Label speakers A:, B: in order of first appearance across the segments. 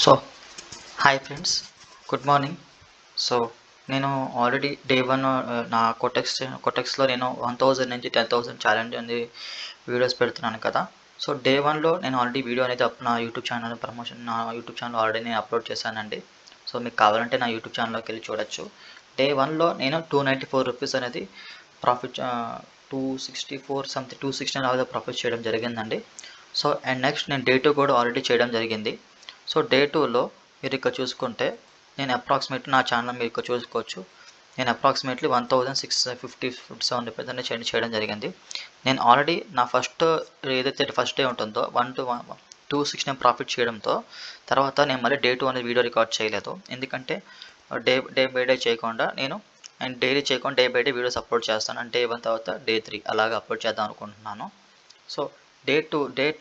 A: So hi friends, good morning. So నేను already day 1 నా కొటెక్స్లో నేను 1000 నుంచి 10,000 ఛాలెంజ్ అనేది వీడియోస్ పెడుతున్నాను కదా. సో డే 1లో నేను ఆల్రెడీ వీడియో అనేది నా యూట్యూబ్ ఛానల్ నా యూట్యూబ్ ఛానల్ ఆల్రెడీ నేను అప్లోడ్ చేశానండి. సో మీకు కావాలంటే నా యూట్యూబ్ ఛానల్లోకి వెళ్ళి చూడొచ్చు. డే 1లో నేను ₹294 అనేది ప్రాఫిట్, 264 సంథింగ్ 269 అలాగా ప్రాఫిట్ చేయడం జరిగిందండి. సో అండ్ నెక్స్ట్ నేను డే 2 కూడా ఆల్రెడీ చేయడం జరిగింది. సో డే 2లో మీరు ఇక్కడ చూసుకుంటే నేను అప్రాక్సిమేట్లీ నా ఛానల్ మీరు ఇక్కడ చూసుకోవచ్చు. నేను అప్రాక్సిమేట్లీ ₹1,657 అనేది చేయడం జరిగింది. నేను ఆల్రెడీ నా ఏదైతే ఫస్ట్ డే ఉంటుందో 269 ప్రాఫిట్ చేయడంతో తర్వాత నేను మళ్ళీ డే 2 అనేది వీడియో రికార్డ్ చేయలేదు. ఎందుకంటే డే బై డే చేయకుండా నేను అండ్ డైలీ చేయకుండా day by day videos upload చేస్తాను. అంటే డే 1 తర్వాత డే 3 అలాగా అప్లోడ్ చేద్దాం అనుకుంటున్నాను. సో డే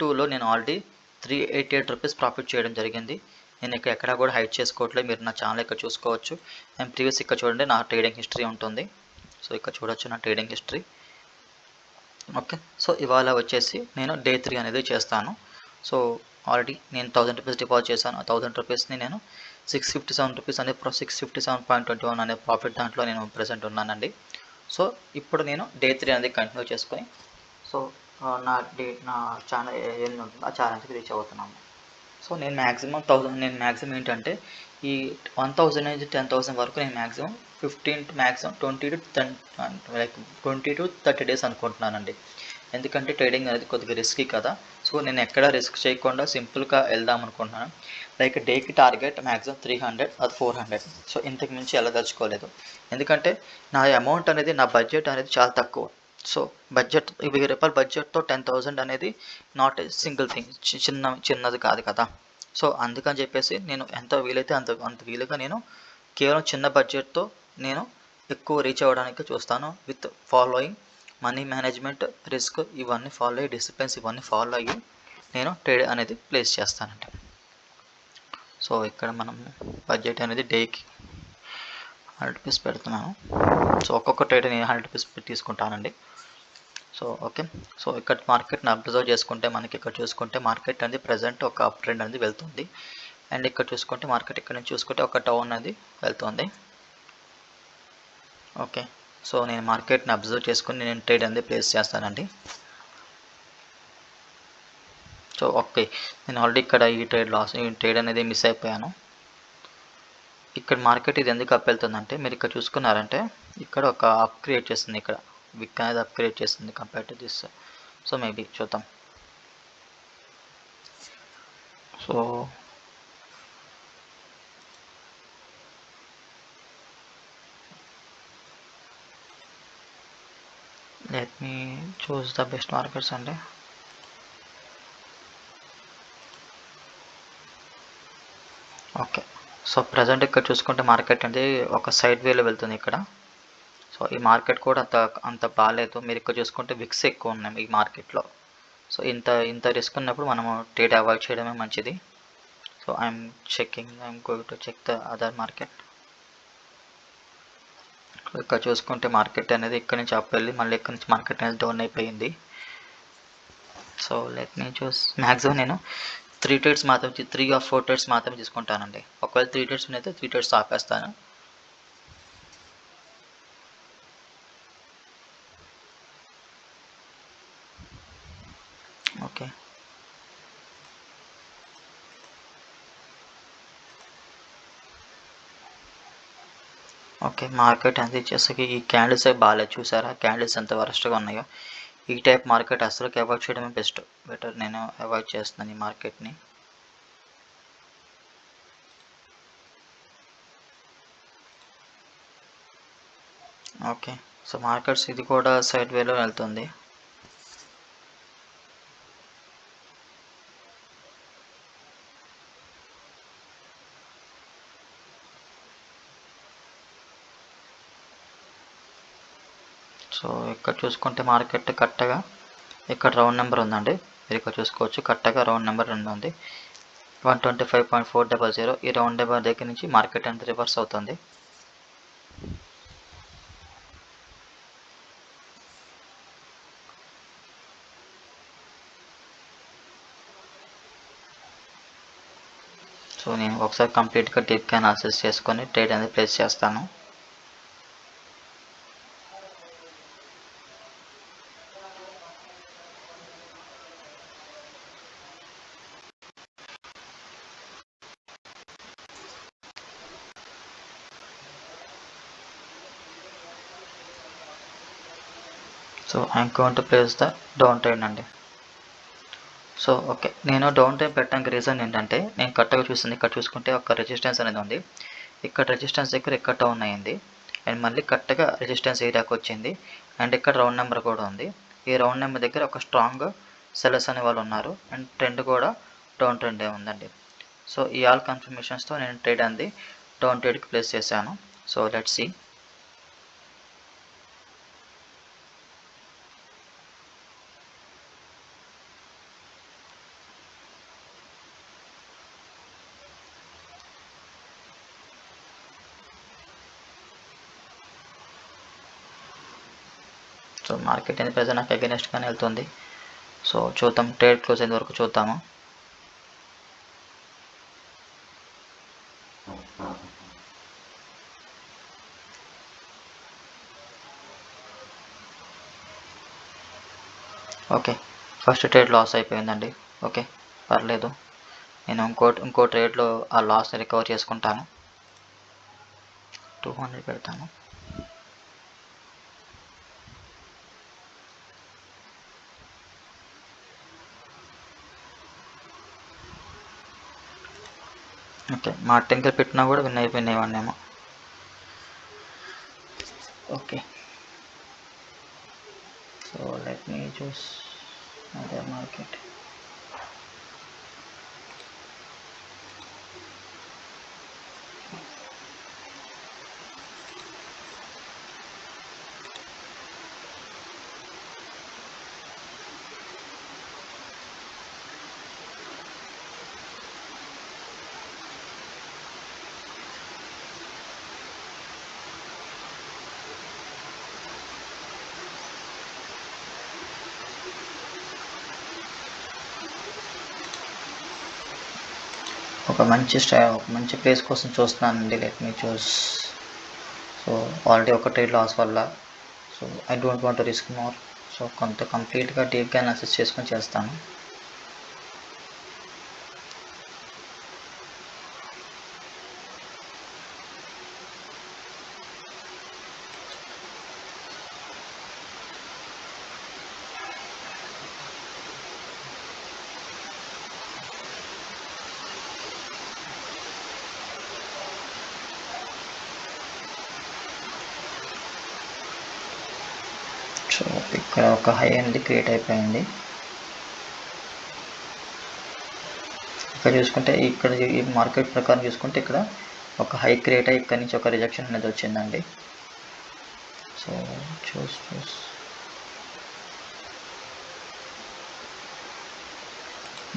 A: 2లో నేను ఆల్రెడీ ₹388 ప్రాఫిట్ చేయడం జరిగింది. నేను ఎక్కడ కూడా హైడ్ చేసుకోవట్లేదు. మీరు నా ఛానల్ ఇక్కడ చూసుకోవచ్చు. అండ్ ప్రీవియస్ ఇక్కడ చూడండి, నా ట్రేడింగ్ హిస్టరీ ఉంటుంది. సో ఇక్కడ చూడొచ్చు నా ట్రేడింగ్ హిస్టరీ. ఓకే, సో ఇవాళ వచ్చేసి నేను డే 3 అనేది చేస్తాను. సో ఆల్రెడీ నేను ₹1000 డిపాజిట్ చేశాను. ఆ ₹1000ని నేను ₹657 అనే $657.21 అనే ప్రాఫిట్ దాంట్లో నేను ప్రెజెంట్ ఉన్నానండి. సో ఇప్పుడు నేను డే 3 అనేది కంటిన్యూ చేసుకొని సో నా ఛానల్ ఏది ఉంటుందో ఆ ఛాలెంజ్కి రీచ్ అవుతున్నాము. సో నేను మ్యాక్సిమం ఏంటంటే ఈ 1000 నుంచి 10,000 వరకు నేను maximum 15 to maximum 20 to 10 like 20 to 30 days అనుకుంటున్నానండి. ఎందుకంటే ట్రేడింగ్ అనేది కొద్దిగా రిస్కీ కదా. సో నేను ఎక్కడ రిస్క్ చేయకుండా సింపుల్గా వెళ్దాం అనుకుంటున్నాను. లైక్ డేకి టార్గెట్ మ్యాక్సిమం 300 అది 400. సో ఇంతకు మించి వెళ్ళదలుచుకోలేదు. ఎందుకంటే నా అమౌంట్ అనేది, నా బడ్జెట్ అనేది చాలా తక్కువ. సో బడ్జెట్ ₹1000 బడ్జెట్తో 10,000 అనేది నాట్ ఏ సింగిల్ థింగ్, చిన్నది కాదు కదా. సో అందుకని చెప్పేసి నేను ఎంత వీలైతే అంత వీలుగా నేను కేవలం చిన్న బడ్జెట్తో నేను ఎక్కువ రీచ్ అవ్వడానికి చూస్తాను. With following money management, risk ఇవన్నీ ఫాలో అయ్యి, డిసిప్లిన్స్ ఇవన్నీ ఫాలో అయ్యి నేను ట్రేడ్ అనేది ప్లేస్ చేస్తానండి. సో ఇక్కడ మనం బడ్జెట్ అనేది డేకి ₹100 పెడుతున్నాను. సో ఒక్కొక్క ట్రేడ్ నేను ₹100 తీసుకుంటానండి. సో ఓకే, సో ఇక్కడ మార్కెట్ని అబ్జర్వ్ చేసుకుంటే మనకి ఇక్కడ చూసుకుంటే మార్కెట్ అనేది ప్రజెంట్ ఒక అప్ ట్రెండ్ అనేది వెళ్తుంది. అండ్ ఇక్కడ చూసుకుంటే మార్కెట్ ఇక్కడ నుంచి చూసుకుంటే ఒక డౌన్ అనేది వెళ్తుంది. ఓకే, సో నేను మార్కెట్ని అబ్జర్వ్ చేసుకుని నేను ట్రేడ్ అనేది ప్లేస్ చేస్తానండి. సో ఓకే, నేను ఆల్రెడీ ఇక్కడ ఈ ట్రేడ్ అనేది మిస్ అయిపోయాను. ఇక్కడ మార్కెట్ ఇది ఎందుకు అప్ వెళ్తుందంటే మీరు ఇక్కడ చూసుకున్నారంటే ఇక్కడ ఒక అప్ క్రియేట్ చేస్తుంది. ఇక్కడ విక్ అనేది అప్ క్రియేట్ చేస్తుంది compare to this. So maybe చూద్దాం. So let me choose the best markets అండి. ఓకే, సో ప్రజెంట్ ఇక్కడ చూసుకుంటే మార్కెట్ అనేది ఒక సైడ్ వేలో వెళ్తుంది ఇక్కడ. సో ఈ మార్కెట్ కూడా అంత బాగాలేదు. మీరు ఇక్కడ చూసుకుంటే విక్స్ ఎక్కువ ఉన్నాయి ఈ మార్కెట్లో. సో ఇంత రిస్క్ ఉన్నప్పుడు మనము ట్రేడ్ అవాయిడ్ చేయడమే మంచిది. So I'm going to check the other market. ఇక్కడ చూసుకుంటే మార్కెట్ అనేది ఇక్కడ నుంచి అప్ వెళ్ళి మళ్ళీ ఇక్కడ నుంచి మార్కెట్ అనేది డౌన్ అయిపోయింది. సో లెట్ మీ చూస్. మ్యాక్సిమం నేను 3 ట్రేడ్స్ మాత్రం 3 ఆర్ 4 ట్రేడ్స్ మాత్రమే తీసుకుంటానండి. ఒకవేళ 3 ట్రేడ్స్ అయితే 3 ట్రేడ్స్ ఆపేస్తాను. ఓకే, ఓకే మార్కెట్ అనేది వచ్చేసరికి ఈ క్యాండిల్స్ బాగాలేదు. చూసారా క్యాండిల్స్ ఎంత వరస్ట్గా ఉన్నాయో. ఈ టైప్ మార్కెట్ అసలు అవాయిడ్ చేయడమే బెటర్. నేను అవాయిడ్ చేస్తున్నాను ఈ మార్కెట్ని. ఓకే, సో మార్కెట్స్ ఇది కూడా సైడ్ వేలో వెళ్తుంది. సో ఇక్కడ చూసుకుంటే మార్కెట్ కరెక్ట్గా ఇక్కడ రౌండ్ నెంబర్ ఉందండి. మీరు ఇక్కడ చూసుకోవచ్చు కరెక్ట్గా రౌండ్ నెంబర్ ఉంది 125.400. ఈ రౌండ్ నెంబర్ దగ్గర నుంచి మార్కెట్ అనేది రివర్స్ అవుతుంది. సో నేను ఒకసారి కంప్లీట్గా డీప్గా అనాలిసిస్ చేసుకొని ట్రేడ్ అనేది ప్లేస్ చేస్తాను. So I'm going to place the down trend అండి. సో ఓకే, నేను డౌన్ ట్రెండ్ పెట్టడానికి రీజన్ ఏంటంటే, నేను కరెక్ట్గా చూసింది ఇక్కడ చూసుకుంటే ఒక రెసిస్టెన్స్ అనేది ఉంది. ఇక్కడ రెసిస్టెన్స్ దగ్గర ఇక్కడ డౌన్ అయింది అండ్ మళ్ళీ కరెక్ట్గా రెసిస్టెన్స్ ఏరియాకి వచ్చింది అండ్ ఇక్కడ రౌండ్ నెంబర్ కూడా ఉంది. ఈ రౌండ్ నెంబర్ దగ్గర ఒక స్ట్రాంగ్ సెల్లర్స్ అనే వాళ్ళు ఉన్నారు అండ్ ట్రెండ్ కూడా డౌన్ ట్రెండే ఉందండి. సో ఈ ఆల్ కన్ఫర్మేషన్స్తో నేను ట్రేడ్ అనేది డౌన్ ట్రేడ్కి ప్లేస్ చేశాను. So let's see. So market అనేది ప్రజెంట్ నాకు అగెనెస్ట్గానే వెళ్తుంది. సో చూద్దాం, ట్రేడ్ క్లోజ్ అయ్యేంత వరకు చూద్దాము. ఓకే, ఫస్ట్ ట్రేడ్ లాస్ అయిపోయిందండి. ఓకే పర్లేదు, నేను ఇంకో ట్రేడ్లో ఆ లాస్ని రికవర్ చేసుకుంటాను. 200 పెడతాను. ఓకే, మా టెంకర్ పెట్టినా కూడా విన్ అయిపోయినాయివాడినేమో. Okay, so let me choose other market. ఒక మంచి ప్లేస్ కోసం చూస్తున్నానండి. Let me choose. So already ఒక ట్రేడ్ లాస్ వల్ల so I don't want risk more. So కంప్లీట్గా డీప్గా అనాలిసిస్ చేసుకొని చేస్తాను. సో ఇక్కడ ఒక హై అనేది క్రియేట్ అయిపోయింది. ఇక్కడ చూసుకుంటే ఈ మార్కెట్ ప్రకారం చూసుకుంటే ఇక్కడ ఒక హై క్రియేట్ అయ్యి ఇక్కడ నుంచి ఒక రిజెక్షన్ అనేది వచ్చిందండి. సో చూస్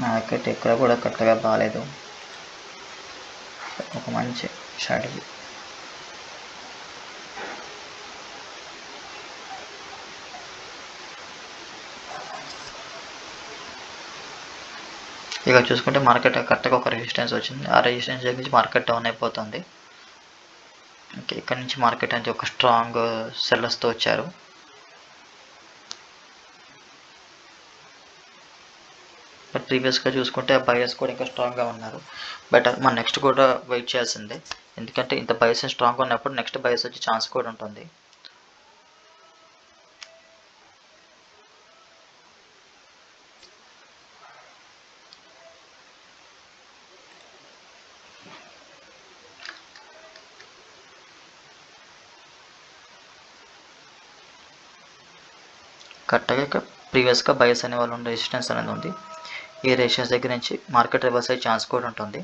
A: మార్కెట్ ఇక్కడ కూడా కరెక్ట్గా బాగాలేదు. ఒక మంచి స్ట్రాటజీ. ఇక చూసుకుంటే మార్కెట్ కరెక్ట్గా ఒక రెసిస్టెన్స్ వచ్చింది. ఆ రెసిస్టెన్స్ దగ్గర నుంచి మార్కెట్ డౌన్ అయిపోతుంది. ఓకే, ఇక్కడ నుంచి మార్కెట్ అనేది ఒక స్ట్రాంగ్ సెల్లర్స్తో వచ్చారు. బట్ ప్రీవియస్గా చూసుకుంటే ఆ బయర్స్ కూడా ఇంకా స్ట్రాంగ్గా ఉన్నారు. బట్ మన నెక్స్ట్ కూడా వెయిట్ చేయాల్సిందే, ఎందుకంటే ఇంత బయర్స్ స్ట్రాంగ్గా ఉన్నప్పుడు నెక్స్ట్ బయర్స్ వచ్చే ఛాన్స్ కూడా ఉంటుంది. కరెక్ట్గా ప్రీవియస్గా బయర్స్ అనే వాళ్ళు ఉన్న రెసిస్టెన్స్ అనేది ఉంది. ఈ రెసిస్టెన్స్ దగ్గర నుంచి మార్కెట్ రివర్స్ అయ్యే ఛాన్స్ కూడా ఉంటుంది.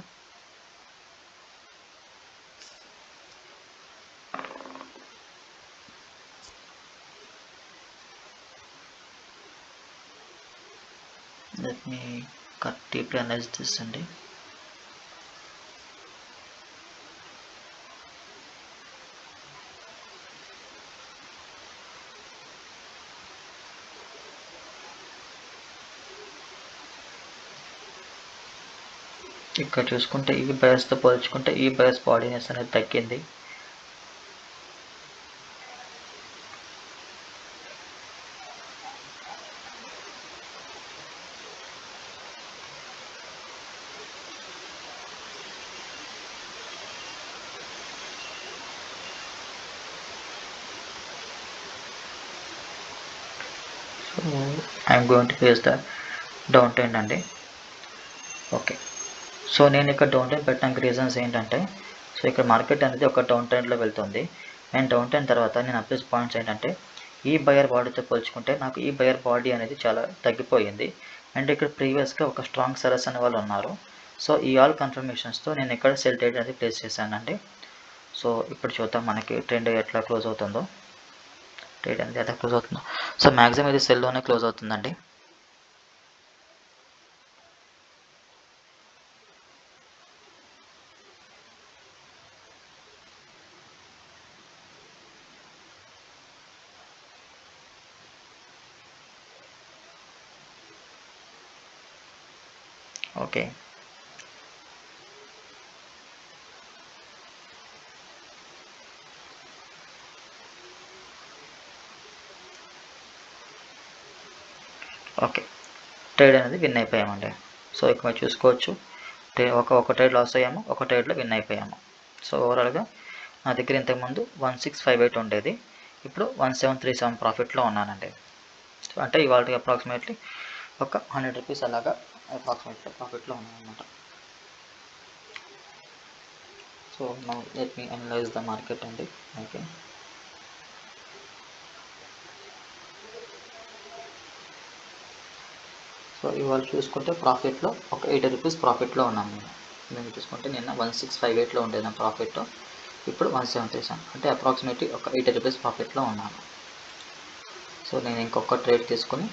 A: Let me deeply analyse this అండి. ఇక్కడ చూసుకుంటే ఈ బయర్స్తో పోల్చుకుంటే ఈ బయర్స్ బాడీనెస్ అనేది తగ్గింది. So I'm going to face the down trend అండి. ఓకే, సో నేను ఇక్కడ డౌన్ ట్రెండ్ పెట్టడానికి రీజన్స్ ఏంటంటే, సో ఇక్కడ మార్కెట్ అనేది ఒక డౌన్ ట్రెండ్లో వెళ్తుంది. అండ్ డౌన్ ట్రెండ్ తర్వాత నేను అప్లైస్ పాయింట్స్ ఏంటంటే, ఈ బయర్ బాడీతో పోల్చుకుంటే నాకు ఈ బయర్ బాడీ అనేది చాలా తగ్గిపోయింది. అండ్ ఇక్కడ ప్రీవియస్గా ఒక స్ట్రాంగ్ సెలర్స్ అనే వాళ్ళు ఉన్నారు. సో ఈ ఆల్ కన్ఫర్మేషన్స్తో నేను ఇక్కడ సెల్ ట్రేడ్ అనేది ప్లేస్ చేశానండి. సో ఇప్పుడు చూద్దాం మనకి ట్రెండ్ ఎట్లా క్లోజ్ అవుతుందో, ట్రేడ్ అనేది ఎట్లా క్లోజ్ అవుతుందో. సో మ్యాక్సిమం ఇది సెల్లోనే క్లోజ్ అవుతుందండి. ఓకే, ఓకే, ట్రేడ్ అనేది విన్ అయిపోయామండి. సో ఇక్కడ మీరు చూసుకోవచ్చు, ఒక ట్రేడ్ లాస్ అయ్యాము, ఒక ట్రేడ్లో విన్ అయిపోయాము. సో ఓవరాల్గా నా దగ్గర ఇంతకుముందు 1658 ఉండేది, ఇప్పుడు 1737 ప్రాఫిట్లో ఉన్నానండి. సో అంటే ఇవాళ అప్రాక్సిమేట్లీ ఒక 100 రూపీస్ అలాగా అప్రాక్సిమేట్లీ ప్రాఫిట్లో ఉన్నాను అనమాట. So now let me analyse the market అండి. ఓకే, సో ఇవాళ చూసుకుంటే ప్రాఫిట్లో ఒక 80 రూపీస్ ప్రాఫిట్లో ఉన్నాను నేను చూసుకుంటే నిన్న 1658లో ఉండేది నా ప్రాఫిట్, ఇప్పుడు 1737, అంటే అప్రాక్సిమేట్లీ ఒక 80 రూపీస్ ప్రాఫిట్లో ఉన్నాను. సో నేను ఇంకొక ట్రేడ్ తీసుకుని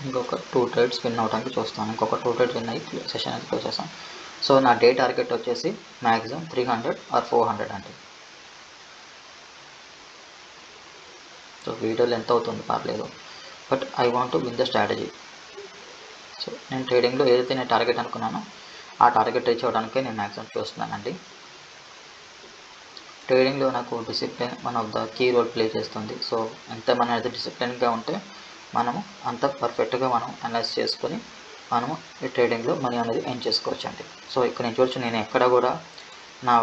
A: ఇంకొక 2 ట్రేడ్స్ విన్ అవడానికి చూస్తాను. ఇంకొక 2 ట్రేడ్స్ విన్ అయ్యి సెషన్ అయితే క్లోజ్ చేస్తాను. సో నా డే టార్గెట్ వచ్చేసి మ్యాక్సిమం 300 ఆర్ 400 అండి. సో వీడియోలు ఎంత అవుతుంది పర్లేదు, but I want to win the strategy. So నేను ట్రేడింగ్లో ఏదైతే నేను టార్గెట్ అనుకున్నానో ఆ టార్గెట్ రీచ్ అవ్వడానికే నేను మ్యాక్సిమం చూస్తున్నానండి. ట్రేడింగ్లో నాకు discipline one of the key role play చేస్తుంది. సో ఎంత మనం అయితే డిసిప్లిన్గా ఉంటే మనము అంత పర్ఫెక్ట్గా మనం అనలైజ్ చేసుకొని మనము ఈ ట్రేడింగ్లో మనీ అనేది ఎర్న్ చేసుకోవచ్చు అండి. సో ఇక్కడ నేను చూడొచ్చు, నేను ఎక్కడ కూడా నా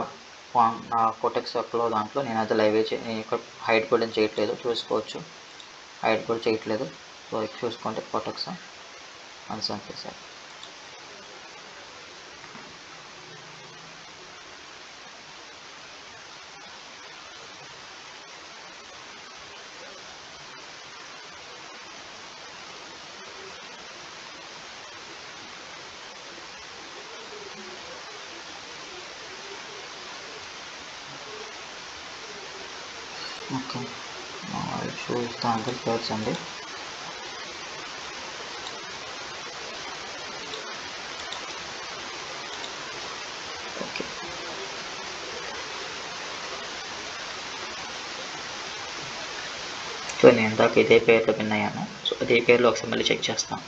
A: కోటెక్స్ వర్క్లో దాంట్లో నేను అయితే లైవ్ ఇక్కడ హైడ్ కూడా చేయట్లేదు, చూసుకోవచ్చు, హైడ్ కూడా చేయట్లేదు. సో ఇక్కడ చూసుకుంటే కోటెక్స్ సార్. ఓకే, చూస్తాను ప్లేట్స్ అండి. ఓకే, సో నేను ఇందాక ఇదే పేరులో విన్ అయ్యాను. సో ఇదే పేరులో ఒకసారి మళ్ళీ చెక్ చేస్తాను.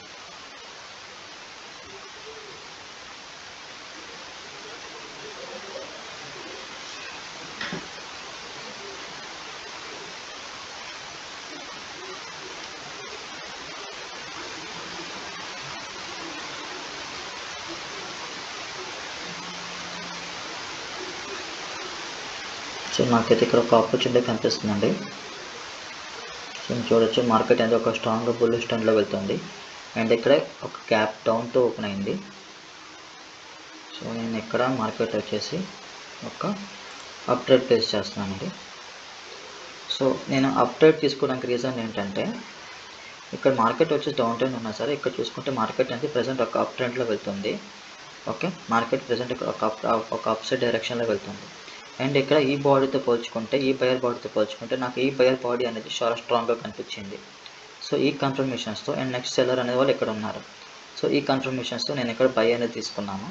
A: సో నాకైతే ఇక్కడ ఒక ఆపర్చునిటీ కనిపిస్తుందండి. సో చూడొచ్చు, మార్కెట్ అనేది ఒక స్ట్రాంగ్ బుల్లిష్ ట్రెండ్లో వెళ్తుంది. అండ్ ఇక్కడ ఒక గ్యాప్ డౌన్తో ఓపెన్ అయింది. సో నేను ఇక్కడ మార్కెట్ వచ్చేసి ఒక అప్ ట్రేడ్ ప్లేస్ చేస్తున్నానండి. సో నేను అప్ ట్రేడ్ తీసుకోవడానికి రీజన్ ఏంటంటే, ఇక్కడ మార్కెట్ వచ్చేసి డౌన్ ట్రెండ్ ఉన్నా సరే ఇక్కడ చూసుకుంటే మార్కెట్ అనేది ప్రజెంట్ ఒక అప్ ట్రెండ్లో వెళ్తుంది. ఓకే, మార్కెట్ ప్రజెంట్ ఒక అప్ సైడ్ డైరెక్షన్లో వెళ్తుంది. అండ్ ఇక్కడ ఈ బాడీతో పోల్చుకుంటే, ఈ బయర్ బాడీతో పోల్చుకుంటే నాకు ఈ బయర్ బాడీ అనేది చాలా స్ట్రాంగ్గా కనిపించింది. సో ఈ కన్ఫర్మేషన్స్తో అండ్ నెక్స్ట్ సెల్లర్ అనే వాళ్ళు ఇక్కడ ఉన్నారు. సో ఈ కన్ఫర్మేషన్స్తో నేను ఇక్కడ బై అనేది తీసుకున్నాను.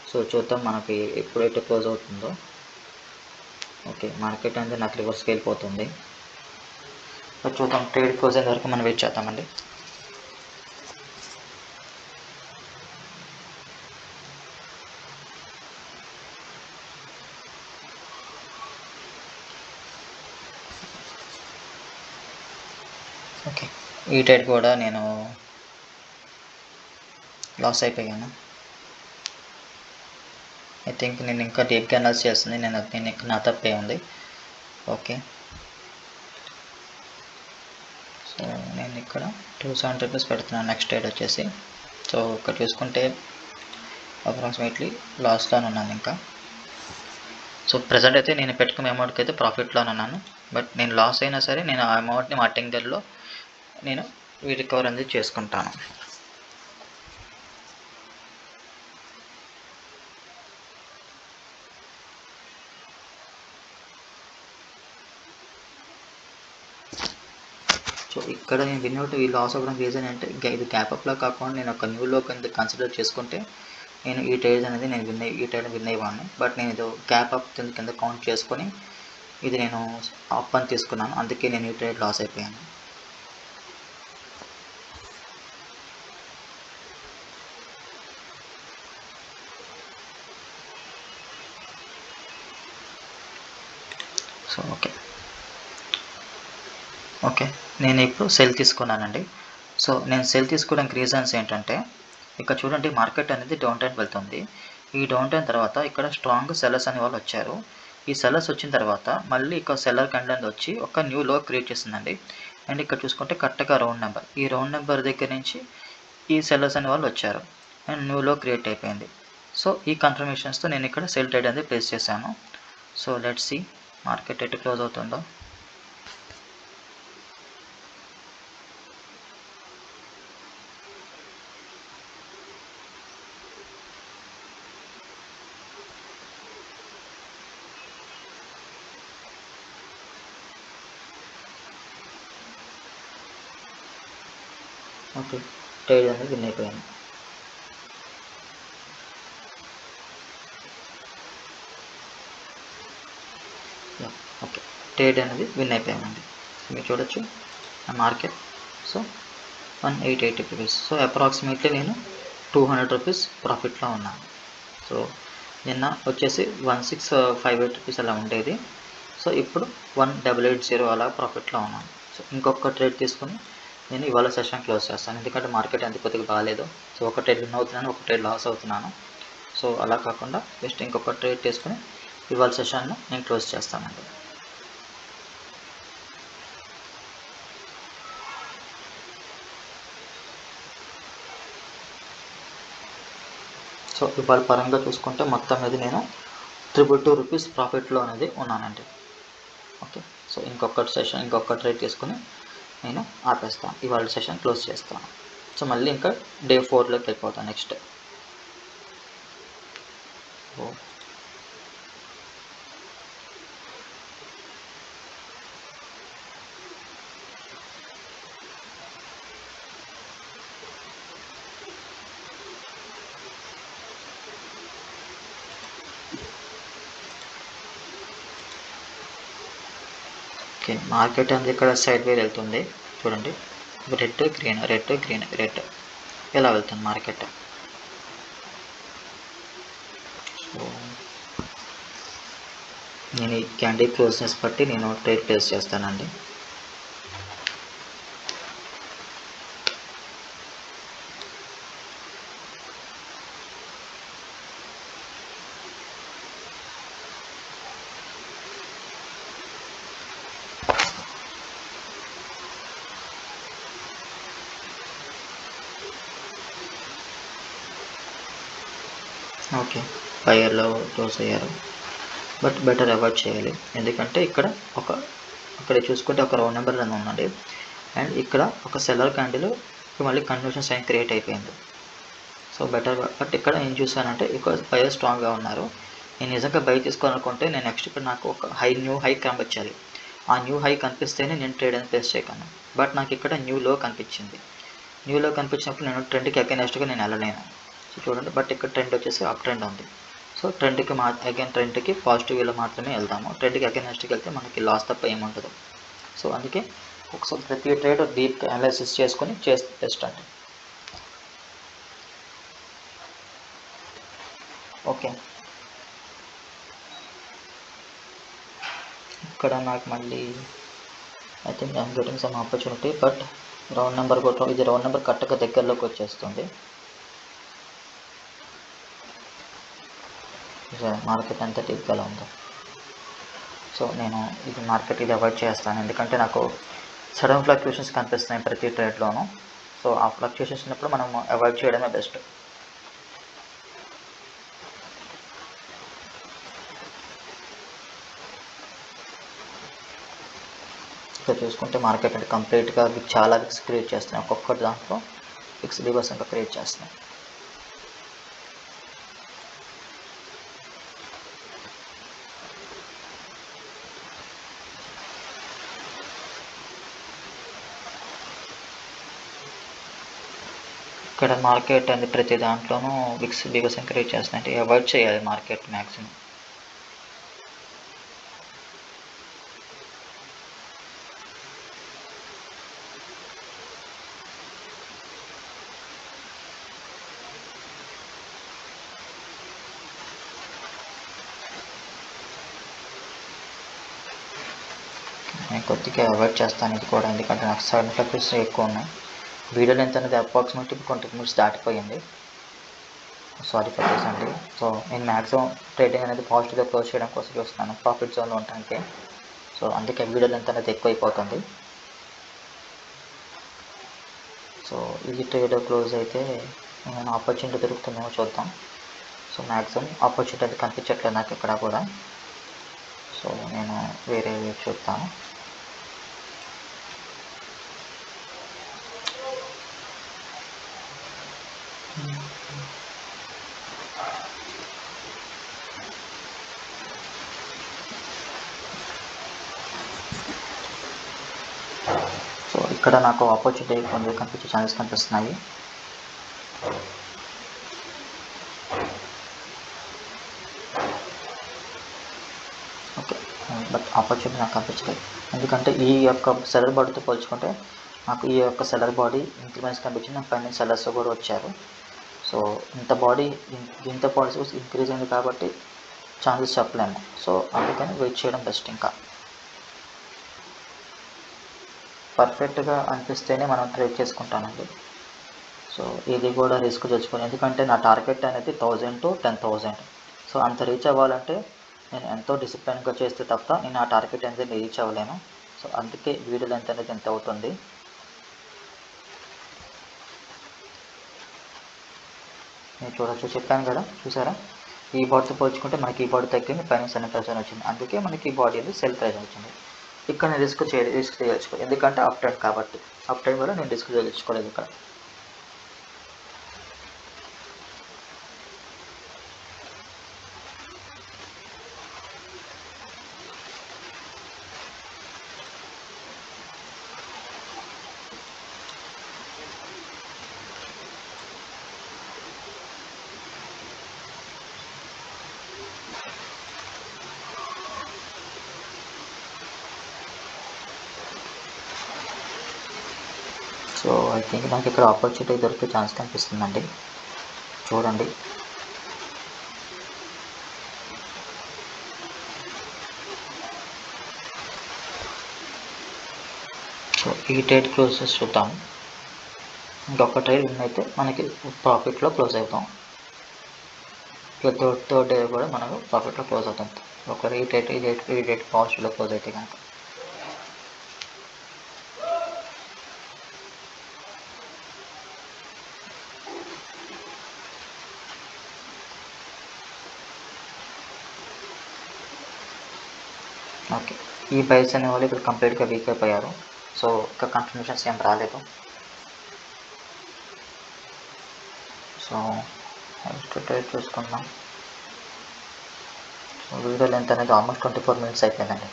A: సో చూద్దాం మనకి ఎప్పుడైతే క్లోజ్ అవుతుందో. ఓకే, మార్కెట్ అనేది నాకు రివర్స్కి వెళ్ళిపోతుంది. సో చూద్దాం, ట్రేడ్ క్లోజ్ అయ్యే వరకు మనం వెయిట్ చేద్దామండి. ఓకే, ఈ ట్రేడ్ కూడా నేను లాస్ అయిపోయాను. ఐ థింక్ నేను ఇంకా డీప్గా అనాలిసిస్ చేస్తుంది, నేను నా తప్పే ఉంది. ఓకే, సో నేను ఇక్కడ 270 రూపీస్ పెడుతున్నాను నెక్స్ట్ ట్రేడ్ వచ్చేసి. సో ఇక్కడ చూసుకుంటే అప్రాక్సిమేట్లీ లాస్లో ఉన్నాను ఇంకా. సో ప్రజెంట్ అయితే నేను పెట్టుకున్న అమౌంట్కి అయితే ప్రాఫిట్లో ఉన్నాను. బట్ నేను లాస్ అయినా సరే నేను ఆ అమౌంట్ని మార్టింగ్ దగ్గరలో నేను రికవర్ అనేది చేసుకుంటాను. సో ఇక్కడ నేను విన్నౌట్ ఈ లాస్ అవ్వడం రీజన్ అంటే ఇది గ్యాప్ అప్లా కాకుండా నేను ఒక న్యూలో కింద కన్సిడర్ చేసుకుంటే నేను ఈ ట్రేడ్ అనేది ఈ ట్రేడ్ విన్ అయ్యేవాడిని. బట్ నేను ఇది గ్యాప్ అప్ కింద కౌంట్ చేసుకొని ఇది నేను అప్ అని తీసుకున్నాను, అందుకే నేను ఈ ట్రేడ్ లాస్ అయిపోయాను. సో ఓకే నేను ఇప్పుడు సెల్ తీసుకున్నానండి. సో నేను సెల్ తీసుకోవడానికి రీజన్స్ ఏంటంటే, ఇక్కడ చూడండి మార్కెట్ అనేది డౌన్ ట్రెండ్ వెళ్తుంది. ఈ డౌన్ ట్రెండ్ తర్వాత ఇక్కడ స్ట్రాంగ్ సెల్లర్స్ అనే వాళ్ళు వచ్చారు. ఈ సెల్లర్స్ వచ్చిన తర్వాత మళ్ళీ ఇక్కడ సెల్లర్ క్యాండిల్ వచ్చి ఒక న్యూ లో క్రియేట్ చేసిందండి. అండ్ ఇక్కడ చూసుకుంటే కరెక్ట్గా రౌండ్ నెంబర్, ఈ రౌండ్ నెంబర్ దగ్గర నుంచి ఈ సెల్లర్స్ అనే వాళ్ళు వచ్చారు అండ్ న్యూ లో క్రియేట్ అయిపోయింది. సో ఈ కన్ఫర్మేషన్స్తో నేను ఇక్కడ సెల్ ట్రేడ్ అనేది ప్లేస్ చేశాను. సో లెట్స్ సీ మార్కెట్ ఎటు క్లోజ్ అవుతుందో. ఓకే, ట్రేడ్ అనేది విన్ అయిపోయాను. ఓకే, ట్రేడ్ అనేది విన్ అయిపోయామండి. మీరు చూడొచ్చు ఆ market. So 188 rupees. So approximately నేను 200 రూపీస్ ప్రాఫిట్లో ఉన్నాను. సో నిన్న వచ్చేసి 1658 రూపీస్ అలా ఉండేది. సో ఇప్పుడు 1880 అలా ప్రాఫిట్లో ఉన్నాను. సో ఇంకొక ట్రేడ్ తీసుకొని నేను ఇవాళ సెషన్ క్లోజ్ చేస్తాను, ఎందుకంటే మార్కెట్ అంత కొద్దిగా బాగాలేదు. సో ఒక ట్రేడ్ విన్ అవుతున్నాను, ఒక ట్రేడ్ లాస్ అవుతున్నాను. సో అలా కాకుండా జస్ట్ ఇంకొక ట్రేడ్ తీసుకొని ఇవాళ సెషన్ను నేను క్లోజ్ చేస్తానండి. సో ఇవాళ పరంగా చూసుకుంటే మొత్తం మీద నేను 222 రూపీస్ ప్రాఫిట్లో అనేది ఉన్నానండి. ఓకే, సో ఇంకొక ట్రేడ్ తీసుకొని నేను ఆపేస్తాను, ఇవాళ సెషన్ క్లోజ్ చేస్తాను. సో మళ్ళీ ఇంకా డే 4లోకి వెళ్ళిపోతాను నెక్స్ట్. ఓకే, మార్కెట్ అనేది ఇక్కడ సైడ్ వే వెళ్తుంది చూడండి, red green red green red ఇలా వెళ్తుంది మార్కెట్. సో నేను ఈ క్యాండీ క్లోజ్నెస్ బట్టి నేను ట్రేడ్ ప్లేస్ చేస్తానండి. ఓకే, బయర్లో క్లోజ్ అయ్యారు, బట్ బెటర్ అవాయిడ్ చేయాలి, ఎందుకంటే ఇక్కడ చూసుకుంటే ఒక రౌండ్ నెంబర్ అని ఉందండి. అండ్ ఇక్కడ ఒక సెల్లర్ క్యాండిల్ మళ్ళీ కన్వర్షన్ సైన్ క్రియేట్ అయిపోయింది. సో బెటర్, బట్ ఇక్కడ ఏం చూసానంటే ఇక్కడ బయర్ స్ట్రాంగ్గా ఉన్నారు. నేను నిజంగా బై తీసుకోవాలనుకుంటే నేను నెక్స్ట్ ఇక్కడ నాకు ఒక న్యూ హై కనిపించాలి. ఆ న్యూ హై కనిపిస్తేనే నేను ట్రేడ్ అనేది ప్లేస్ చేయగలను. బట్ నాకు ఇక్కడ న్యూ లో కనిపించింది. న్యూ లో కనిపించినప్పుడు నేను ట్రెండ్కి అగైనెస్ట్గా నేను వెళ్ళలేను. సో చూడండి, బట్ ఇక్కడ ట్రెండ్ వచ్చేసి అప్ ట్రెండ్ ఉంది. సో ట్రెండ్కి పాజిటివ్ వేలో మాత్రమే వెళ్దాము. ట్రెండ్కి అగైనెస్ట్కి వెళ్తే మనకి లాస్ తప్ప ఏముండదు. సో అందుకే ఒకసారి ప్రతి ట్రేడ్ డీప్ అనాలిసిస్ చేసుకొని చేస్తే బెస్ట్ అండి. ఓకే, ఇక్కడ నాకు మళ్ళీ I think I'm getting some opportunity, but round number కొట్టడం, ఇది రౌండ్ నెంబర్ కరెక్ట్గా దగ్గరలోకి వచ్చేస్తుంది. మార్కెట్ ఎంత డీప్గా ఉందో. సో నేను ఇది మార్కెట్ ఇది అవాయిడ్ చేస్తాను, ఎందుకంటే నాకు సడన్ ఫ్లక్చుయేషన్స్ కనిపిస్తున్నాయి ప్రతి ట్రేడ్లోనూ. సో ఆ ఫ్లక్చుయేషన్స్ ఉన్నప్పుడు మనం అవాయిడ్ చేయడమే బెస్ట్. ఇక్కడ చూసుకుంటే మార్కెట్ అంటే కంప్లీట్గా చాలా విక్స్ క్రియేట్ చేస్తున్నాయి, ఒక్కొక్కటి దాంట్లో విక్స్ లీవర్స్ ఇంకా క్రియేట్ చేస్తున్నాయి. ఇక్కడ మార్కెట్ అనేది ప్రతి దాంట్లోనూ విక్స్ లీవర్స్ క్రియేట్ చేస్తున్నాయి, అంటే అవాయిడ్ చేయాలి మార్కెట్ మ్యాక్సిమం. నేను కొద్దిగా అవాయిడ్ చేస్తాను ఇది కూడా, ఎందుకంటే నాకు సడన్ ఫ్లక్చుయేషన్స్ ఎక్కువ ఉన్నాయి. వీడియో లెంత్ అనేది అప్రాక్సిమేట్లీ 20 minutes దాటిపోయింది. సారీ ఫర్ దిస్ అండి. సో నేను మ్యాక్సిమం ట్రేడింగ్ అనేది పాజిటివ్గా క్లోజ్ చేయడం కోసం చూస్తున్నాను, ప్రాఫిట్ జోన్లో ఉండడానికి. సో అందుకే వీడియో లెంత్ అనేది ఎక్కువైపోతుంది. సో ఈ ట్రేడ్ క్లోజ్ అయితే నేను ఆపర్చునిటీ దొరుకుతుందేమో చూద్దాం. సో మ్యాక్సిమం ఆపర్చునిటీ అది కనిపించట్లేదు నాకు ఇక్కడ కూడా. సో నేను వేరే చూస్తాను. సో ఇక్కడ నాకు ఆపర్చునిటీ కొంచెం కనిపించే ఛాన్సెస్ కనిపిస్తున్నాయి. ఓకే, బట్ ఆపర్చునిటీ నాకు కనిపించలేదు, ఎందుకంటే ఈ యొక్క సెల్లర్ బాడీతో పోల్చుకుంటే నాకు ఈ యొక్క సెల్లర్ బాడీ ఇంక్రిమెంట్స్ కనిపించింది, నాకు పైన సెల్లర్స్ కూడా వచ్చారు. సో ఇంత బాడీ ఇంక్రీజ్ అయింది కాబట్టి ఛాన్సెస్ చెప్పలేము. సో అందుకని వెయిట్ చేయడం బెస్ట్. ఇంకా పర్ఫెక్ట్గా అనిపిస్తేనే మనం ట్రేడ్ చేసుకుంటానండి. సో ఇది కూడా రిస్క్ తెచ్చుకోవాలి, ఎందుకంటే నా టార్గెట్ అనేది 1000 to 10,000. సో అంత రీచ్ అవ్వాలంటే నేను ఎంతో డిసిప్లిన్గా చేస్తే తప్ప నేను ఆ టార్గెట్ అనేది రీచ్ అవ్వలేను. సో అందుకే వీడియో లెంత్ అనేది ఎంత అవుతుంది. నేను చూడొచ్చు, చెప్పాను కదా, చూసారా, ఈ బాడీతో పోల్చుకుంటే మనకి ఈ బాడీ తగ్గింది, పైన సన్న ప్రెజర్ వచ్చింది, అందుకే మనకి ఈ బాడీ అనేది సెల్ ప్రెజర్ వచ్చింది. ఇక్కడ నేను రిస్క్ చేయదలుచుకోలేదు, ఎందుకంటే అప్ ట్రెండ్ కాబట్టి. అప్ ట్రెండ్ వల్ల నేను రిస్క్ చేయదలుచుకోలేదు ఇక్కడ. సో ఐ థింక్ నాకు ఇక్కడ ఆపర్చునిటీ దొరికే ఛాన్స్ కనిపిస్తుందండి, చూడండి. సో ఈ ట్రేడ్ క్లోజెస్ చూద్దాం. ఇంకొక ట్రేడ్ విన్ అయితే మనకి ప్రాఫిట్లో క్లోజ్ అవుతాం. ఇక థర్డ్ డే కూడా మనకు ప్రాఫిట్లో క్లోజ్ అవుతాం. ఒకవేళ ఈ డేట్ పాజిటివ్లో క్లోజ్ అయితే కనుక. ఓకే, ఈ బైస్ అనే వాళ్ళు ఇక్కడ కంప్లీట్గా వీక్ అయిపోయారు. సో ఇంకా కన్ఫర్మేషన్స్ ఏం రాలేదు. సో నెక్స్ట్ ట్రేడ్ చూసుకుందాం. సో వీడియో లెంత్ అనేది ఆల్మోస్ట్ 24 minutes అయిపోయిందండి.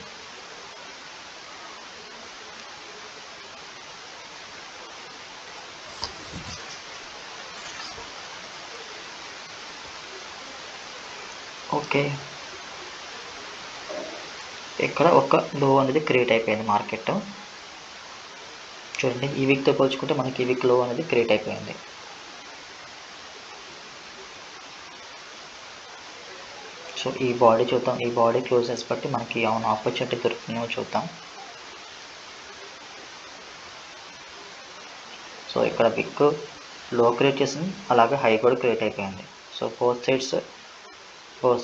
A: ఓకే, ఇక్కడ ఒక లో అనేది క్రియేట్ అయిపోయింది మార్కెట్. చూడండి, ఈ వీక్తో పోల్చుకుంటే మనకి ఈ వీక్ లో అనేది క్రియేట్ అయిపోయింది. సో ఈ బాడీ చూద్దాం, ఈ బాడీ క్లోజెస్ బట్టి మనకి ఏమైనా ఆపర్చునిటీ దొరుకుతుందో చూద్దాం. సో ఇక్కడ విక్ లో క్రియేట్ చేసింది, అలాగే హై కూడా క్రియేట్ అయిపోయింది. సో బోత్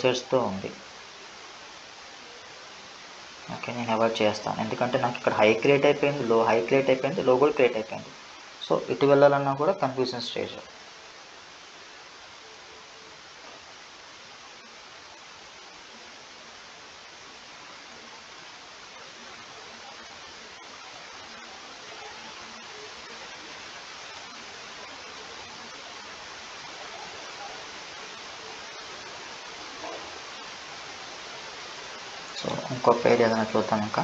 A: సైడ్స్తో ఉంది. ఓకే, నేను అవాయిడ్ చేస్తాను, ఎందుకంటే నాకు ఇక్కడ హై క్రియేట్ అయిపోయింది, హై క్రియేట్ అయిపోయింది, లో కూడా క్రియేట్ అయిపోయింది. సో ఇటు వెళ్ళాలన్నా కూడా కన్ఫ్యూజన్ స్టేజ్. సో ఇంకో పేరు ఏదైనా చూద్దాం. ఇంకా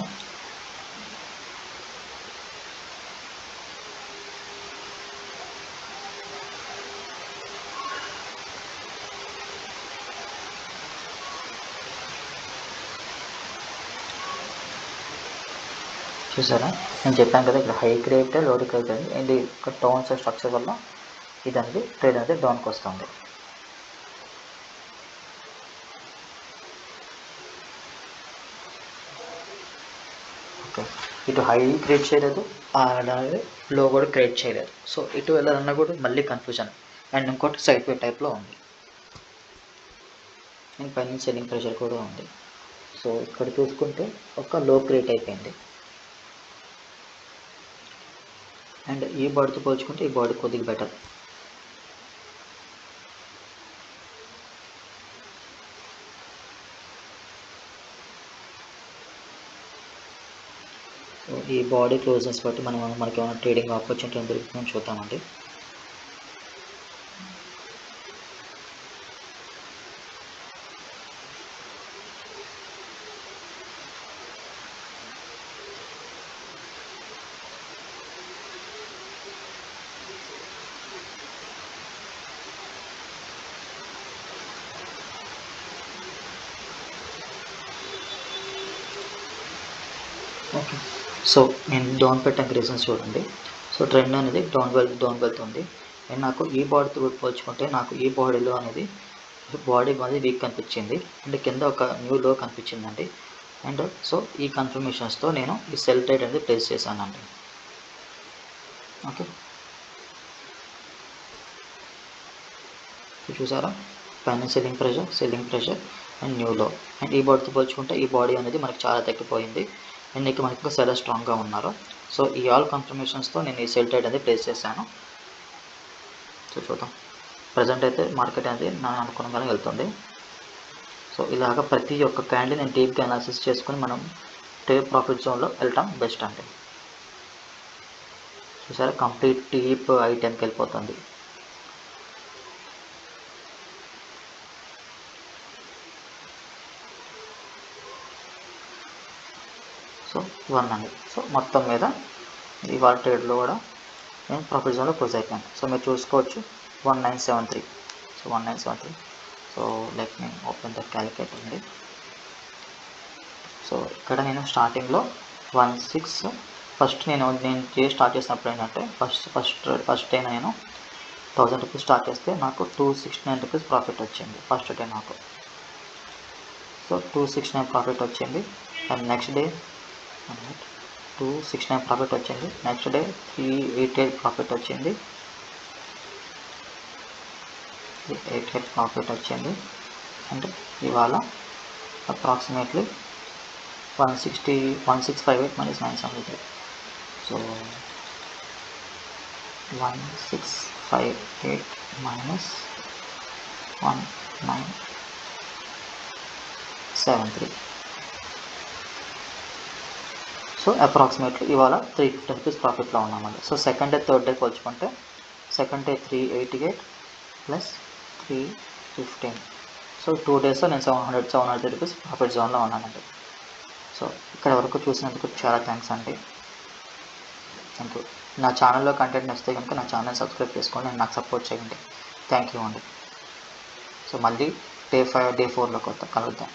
A: చూసారా, నేను చెప్పాను కదా ఇక్కడ హై క్రియేట్ లో క్రియేట్ అయింది, అండ్ ఇక్కడ టోన్స్ స్ట్రక్చర్ వల్ల ఇది అనేది ట్రేడ్ అనేది డౌన్కి వస్తుంది. ఓకే, ఇటు హై క్రియేట్ చేయలేదు, అలాగే లో కూడా క్రియేట్ చేయలేదు. సో ఇటు వెళ్ళాలన్నా కూడా మళ్ళీ కన్ఫ్యూజన్. అండ్ ఇంకోటి సైడ్ వే టైప్లో ఉంది, అండ్ పైన సెల్లింగ్ ప్రెషర్ కూడా ఉంది. సో ఇక్కడ చూసుకుంటే ఒక లో క్రియేట్ అయిపోయింది, అండ్ ఈ బాడీతో పోల్చుకుంటే ఈ బాడీ కొద్దిగా బెటర్. సో ఈ బాడీ క్లోజెస్ బట్టి మనకి ఏమైనా ట్రేడింగ్ ఆపర్చునిటీ దొరుకుతుందని చూద్దామండి. ఓకే, సో నేను డౌన్ పెట్టడానికి రీజన్స్ చూడండి. సో ట్రెండ్ అనేది డౌన్ వెళ్తుంది, అండ్ నాకు ఈ బాడీతో పోల్చుకుంటే నాకు ఈ బాడీలో అనేది బాడీ వీక్ కనిపించింది, అండ్ కింద ఒక న్యూ లో కనిపించిందండి. అండ్ సో ఈ కన్ఫర్మేషన్స్తో నేను ఈ సెల్ ట్రేడ్ అనేది ప్లేస్ చేశానండి. ఓకే, చూసారా, పైన సెల్లింగ్ ప్రెషర్ అండ్ న్యూ లో, అండ్ ఈ బాడీతో పోల్చుకుంటే ఈ బాడీ అనేది మనకి చాలా తగ్గిపోయింది, అండ్ ఇక్కడ మనకి ఇంకా చాలా స్ట్రాంగ్గా ఉన్నారు. సో ఈ ఆల్ కన్ఫర్మేషన్స్తో నేను ఈ సెల్ ట్రేడ్ అనేది ప్లేస్ చేశాను. సో చూద్దాం, ప్రజెంట్ అయితే మార్కెట్ అనేది నా అనుకున్నగానే వెళ్తుంది. సో ఇలాగ ప్రతి ఒక్క క్యాండిల్ నేను డీప్గా అనాలిసిస్ చేసుకొని మనం ట్రేడ్ ప్రాఫిట్ జోన్లో వెళ్ళటం బెస్ట్ అండి. చూసారా, కంప్లీట్ డీప్ ఐటెంకి వెళ్ళిపోతుంది. సో 1 అండి. సో మొత్తం మీద ఇవాళ ట్రేడ్లో కూడా నేను ప్రాఫిట్ జోన్లో క్లోజ్ అయిపోయాను. సో మీరు చూసుకోవచ్చు 1973. So 1973. So let me open the calculator అండి. సో ఇక్కడ నేను స్టార్టింగ్లో 16 ఫస్ట్ నేను స్టార్ట్ చేసినప్పుడు ఏంటంటే ఫస్ట్ డే నేను 1000 రూపీస్ స్టార్ట్ చేస్తే నాకు 269 రూపీస్ ప్రాఫిట్ వచ్చింది ఫస్ట్ డే నాకు. సో 269 ప్రాఫిట్ వచ్చింది, అండ్ నెక్స్ట్ డే 269 ప్రాఫిట్ వచ్చింది, నెక్స్ట్ డే 388 ప్రాఫిట్ వచ్చింది, 388 ప్రాఫిట్ వచ్చింది, అండ్ ఇవాళ approximately 1658 minus 973. So 1658 minus 1973. So approximately ఇవాళ 350 రూపీస్ ప్రాఫిట్లో ఉన్నామండి. So second day third day పోల్చుకుంటే సెకండ్ డే 388 ప్లస్ 315. సో 2 డేస్లో నేను 700 రూపీస్ ప్రాఫిట్ జోన్లో ఉన్నానండి. సో ఇక్కడ వరకు చూసినందుకు చాలా థ్యాంక్స్ అండి. Thank you. నా ఛానల్లో కంటెంట్ నచ్చితే కనుక నా ఛానల్ సబ్స్క్రైబ్ చేసుకోండి అండ్ నాకు సపోర్ట్ చేయండి. థ్యాంక్ యూ అండి. సో మళ్ళీ డే 4లో కలుద్దాం.